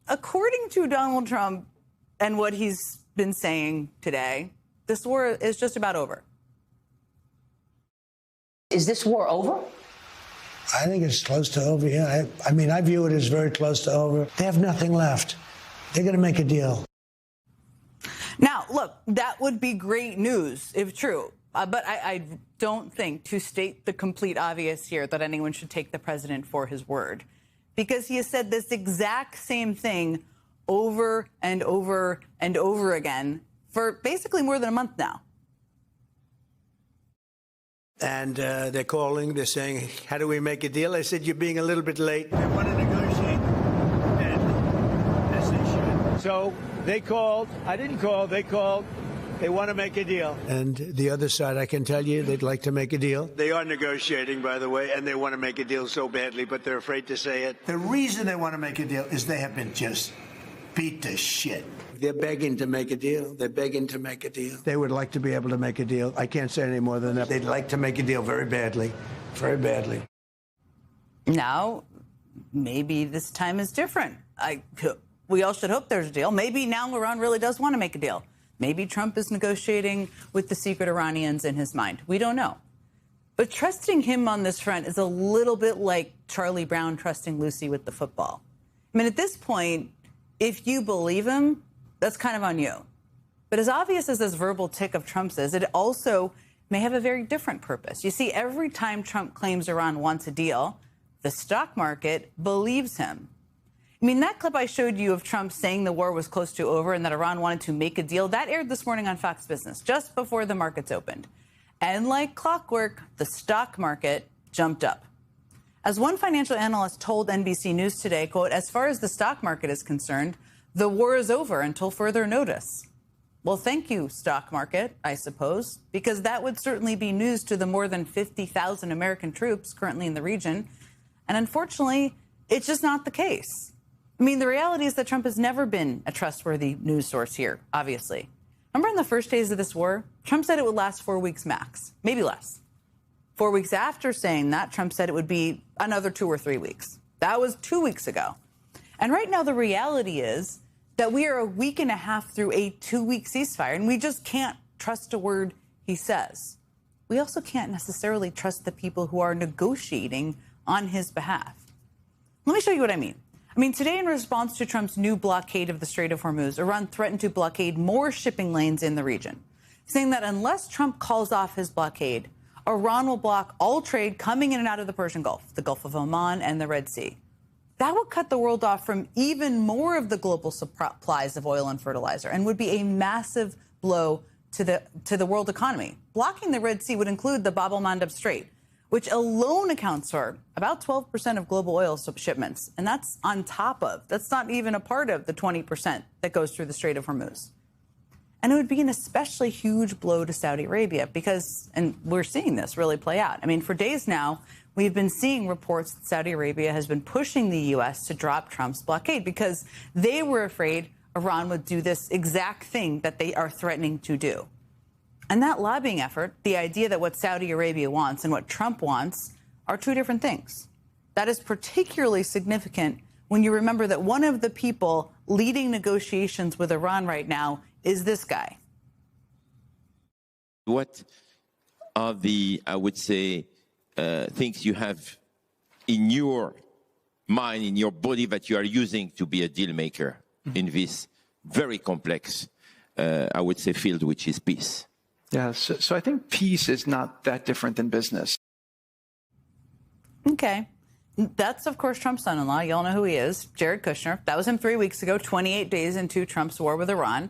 according to Donald Trump and what he's been saying today, this war is just about over. Is this war over? I think it's close to over, yeah. I mean, I view it as very close to over. They have nothing left. They're going to make a deal. Now, look, that would be great news if true. But I don't think, to state the complete obvious here, that anyone should take the president for his word. Because he has said this exact same thing over and over and over again for basically more than a month now. And they're calling, they're saying, how do we make a deal? I said, you're being a little bit late. They want to negotiate, and as they should. So they called. I didn't call. They called. They want to make a deal. And the other side, I can tell you, they'd like to make a deal. They are negotiating, by the way, and they want to make a deal so badly, but they're afraid to say it. The reason they want to make a deal is they have been just beat to shit. They're begging to make a deal. They're begging to make a deal. They would like to be able to make a deal. I can't say any more than that. They'd like to make a deal very badly, very badly. Now, maybe this time is different. We all should hope there's a deal. Maybe now Iran really does want to make a deal. Maybe Trump is negotiating with the secret Iranians in his mind. We don't know. But trusting him on this front is a little bit like Charlie Brown trusting Lucy with the football. I mean, at this point, if you believe him, that's kind of on you. But as obvious as this verbal tick of Trump's is, it also may have a very different purpose. You see, every time Trump claims Iran wants a deal, the stock market believes him. I mean, that clip I showed you of Trump saying the war was close to over and that Iran wanted to make a deal, that aired this morning on Fox Business, just before the markets opened. And like clockwork, the stock market jumped up. As one financial analyst told NBC News today, quote, as far as the stock market is concerned, the war is over until further notice. Well, thank you, stock market, I suppose, because that would certainly be news to the more than 50,000 American troops currently in the region. And unfortunately, it's just not the case. I mean, the reality is that Trump has never been a trustworthy news source here, obviously. Remember in the first days of this war, Trump said it would last 4 weeks max, maybe less. 4 weeks after saying that, Trump said it would be another 2 or 3 weeks. That was 2 weeks ago. And right now, the reality is that we are a week and a half through a 2-week ceasefire, and we just can't trust a word he says. We also can't necessarily trust the people who are negotiating on his behalf. Let me show you what I mean. Today, in response to Trump's new blockade of the Strait of Hormuz, Iran threatened to blockade more shipping lanes in the region, saying that unless Trump calls off his blockade, Iran will block all trade coming in and out of the Persian Gulf, the Gulf of Oman, and the Red Sea. That would cut the world off from even more of the global supplies of oil and fertilizer and would be a massive blow to the world economy. Blocking the Red Sea would include the Bab el-Mandeb Strait, which alone accounts for about 12% of global oil shipments. And that's on top of, that's not even a part of the 20% that goes through the Strait of Hormuz. And it would be an especially huge blow to Saudi Arabia because, and we're seeing this really play out. For days now, we've been seeing reports that Saudi Arabia has been pushing the U.S. to drop Trump's blockade because they were afraid Iran would do this exact thing that they are threatening to do. And that lobbying effort, the idea that what Saudi Arabia wants and what Trump wants are two different things. That is particularly significant when you remember that one of the people leading negotiations with Iran right now is this guy. What are the, I would say, things you have in your mind, in your body that you are using to be a deal maker in this very complex, I would say, field, which is peace? Yeah, so I think peace is not that different than business. Okay. That's, of course, Trump's son-in-law. You all know who he is, Jared Kushner. That was him 3 weeks ago, 28 days into Trump's war with Iran.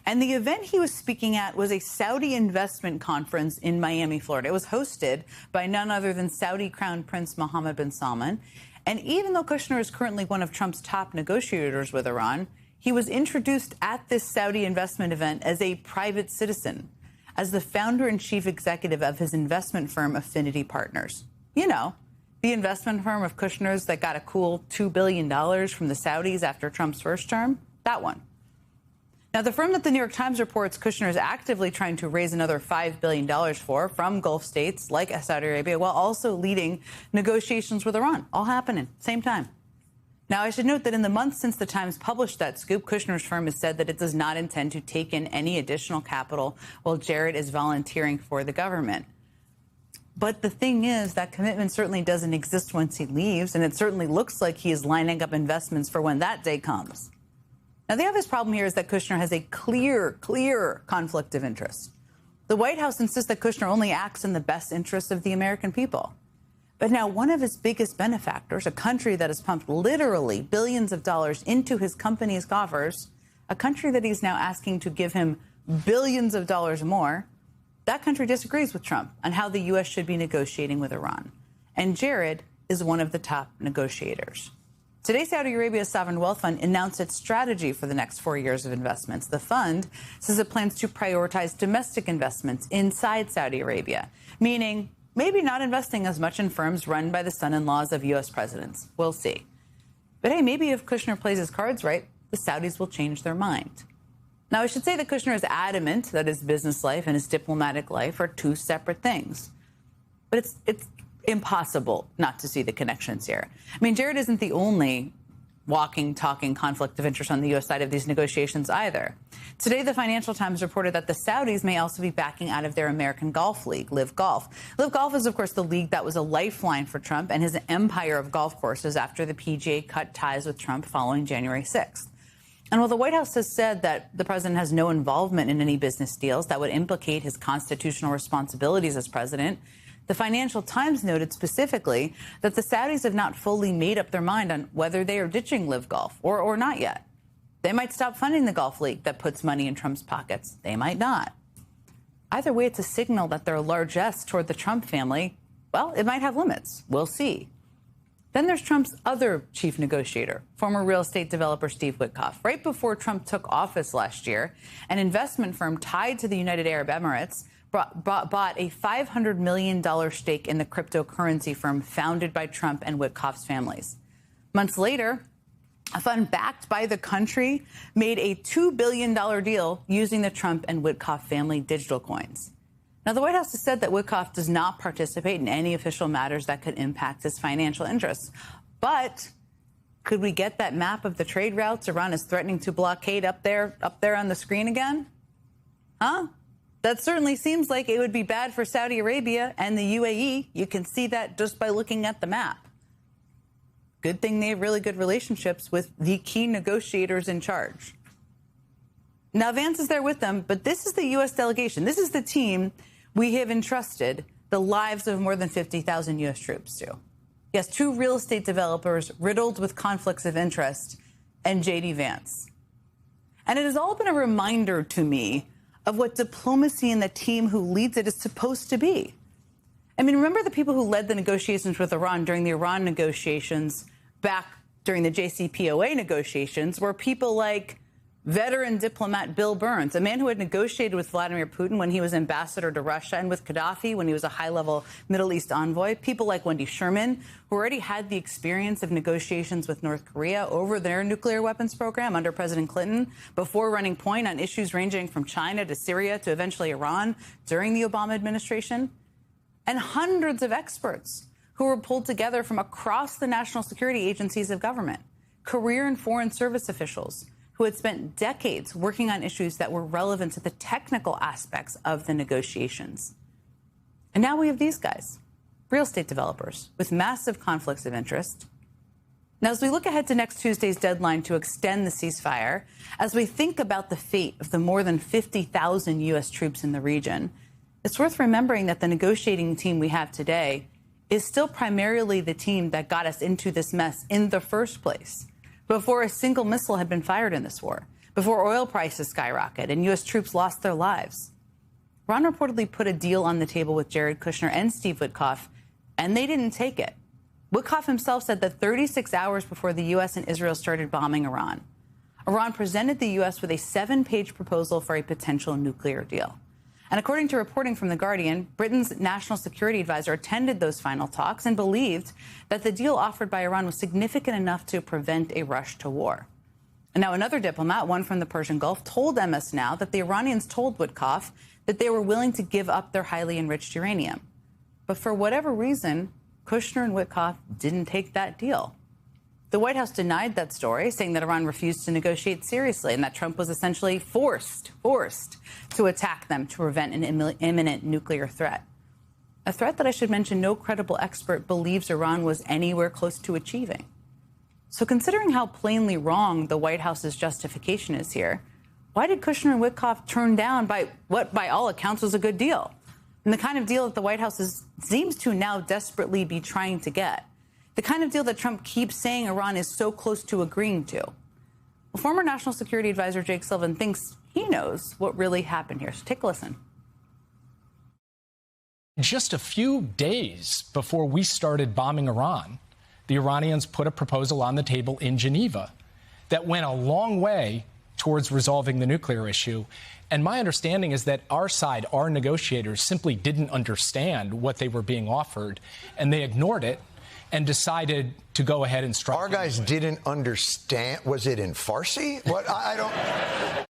And the event he was speaking at was a Saudi investment conference in Miami, Florida. It was hosted by none other than Saudi Crown Prince Mohammed bin Salman. And even though Kushner is currently one of Trump's top negotiators with Iran, he was introduced at this Saudi investment event as a private citizen, as the founder and chief executive of his investment firm, Affinity Partners. You know, the investment firm of Kushner's that got a cool $2 billion from the Saudis after Trump's first term, that one. Now, the firm that the New York Times reports Kushner is actively trying to raise another $5 billion for from Gulf states like Saudi Arabia, while also leading negotiations with Iran, all happening same time. Now, I should note that in the months since the Times published that scoop, Kushner's firm has said that it does not intend to take in any additional capital while Jared is volunteering for the government. But the thing is, that commitment certainly doesn't exist once he leaves, and it certainly looks like he is lining up investments for when that day comes. Now, the obvious problem here is that Kushner has a clear conflict of interest. The White House insists that Kushner only acts in the best interests of the American people. But now one of his biggest benefactors, a country that has pumped literally billions of dollars into his company's coffers, a country that he's now asking to give him billions of dollars more, that country disagrees with Trump on how the U.S. should be negotiating with Iran. And Jared is one of the top negotiators. Today, Saudi Arabia's sovereign wealth fund announced its strategy for the next 4 years of investments. The fund says it plans to prioritize domestic investments inside Saudi Arabia, meaning maybe not investing as much in firms run by the son-in-laws of U.S. presidents. We'll see. But hey, maybe if Kushner plays his cards right, the Saudis will change their mind. Now, I should say that Kushner is adamant that his business life and his diplomatic life are two separate things. But it's impossible not to see the connections here. I mean, Jared isn't the only walking, talking conflict of interest on the U.S. side of these negotiations either. Today, the Financial Times reported that the Saudis may also be backing out of their American Golf League, LIV Golf. LIV Golf is, of course, the league that was a lifeline for Trump and his empire of golf courses after the PGA cut ties with Trump following January 6th. And while the White House has said that the president has no involvement in any business deals that would implicate his constitutional responsibilities as president, the Financial Times noted specifically that the Saudis have not fully made up their mind on whether they are ditching LIV Golf or not yet. They might stop funding the golf league that puts money in Trump's pockets. They might not. Either way, it's a signal that their largesse toward the Trump family, well, it might have limits. We'll see. Then there's Trump's other chief negotiator, former real estate developer Steve Witkoff. Right before Trump took office last year, an investment firm tied to the United Arab Emirates bought a $500 million stake in the cryptocurrency firm founded by Trump and Witkoff's families. Months later, a fund backed by the country made a $2 billion deal using the Trump and Witkoff family digital coins. Now, the White House has said that Witkoff does not participate in any official matters that could impact his financial interests. But could we get that map of the trade routes Iran is threatening to blockade up there on the screen again? Huh? That certainly seems like it would be bad for Saudi Arabia and the UAE. You can see that just by looking at the map. Good thing they have really good relationships with the key negotiators in charge. Now, Vance is there with them, but this is the U.S. delegation. This is the team we have entrusted the lives of more than 50,000 U.S. troops to. Yes, two real estate developers riddled with conflicts of interest and J.D. Vance. And it has all been a reminder to me of what diplomacy and the team who leads it is supposed to be. I mean, remember the people who led the negotiations with Iran during the Iran negotiations back during the JCPOA negotiations were people like veteran diplomat Bill Burns, a man who had negotiated with Vladimir Putin when he was ambassador to Russia and with Gaddafi when he was a high-level Middle East envoy. People like Wendy Sherman, who already had the experience of negotiations with North Korea over their nuclear weapons program under President Clinton, before running point on issues ranging from China to Syria to eventually Iran during the Obama administration. And hundreds of experts who were pulled together from across the national security agencies of government, career and foreign service officials who had spent decades working on issues that were relevant to the technical aspects of the negotiations. And now we have these guys, real estate developers with massive conflicts of interest. Now, as we look ahead to next Tuesday's deadline to extend the ceasefire, as we think about the fate of the more than 50,000 U.S. troops in the region, it's worth remembering that the negotiating team we have today is still primarily the team that got us into this mess in the first place, before a single missile had been fired in this war, before oil prices skyrocketed and U.S. troops lost their lives. Iran reportedly put a deal on the table with Jared Kushner and Steve Witkoff, and they didn't take it. Witkoff himself said that 36 hours before the U.S. and Israel started bombing Iran, Iran presented the U.S. with a 7-page proposal for a potential nuclear deal. And according to reporting from The Guardian, Britain's national security advisor attended those final talks and believed that the deal offered by Iran was significant enough to prevent a rush to war. And now another diplomat, one from the Persian Gulf, told MS Now that the Iranians told Witkoff that they were willing to give up their highly enriched uranium. But for whatever reason, Kushner and Witkoff didn't take that deal. The White House denied that story, saying that Iran refused to negotiate seriously and that Trump was essentially forced to attack them to prevent an imminent nuclear threat. A threat that I should mention no credible expert believes Iran was anywhere close to achieving. So considering how plainly wrong the White House's justification is here, why did Kushner and Witkoff turn down what by all accounts was a good deal? And the kind of deal that the White House seems to now desperately be trying to get. The kind of deal that Trump keeps saying Iran is so close to agreeing to. Well, former National Security Advisor Jake Sullivan thinks he knows what really happened here. So take a listen. Just a few days before we started bombing Iran, the Iranians put a proposal on the table in Geneva that went a long way towards resolving the nuclear issue. And my understanding is that our side, our negotiators, simply didn't understand what they were being offered, and they ignored it and decided to go ahead and strike. Our guys didn't understand. Was it in Farsi? What? I don't.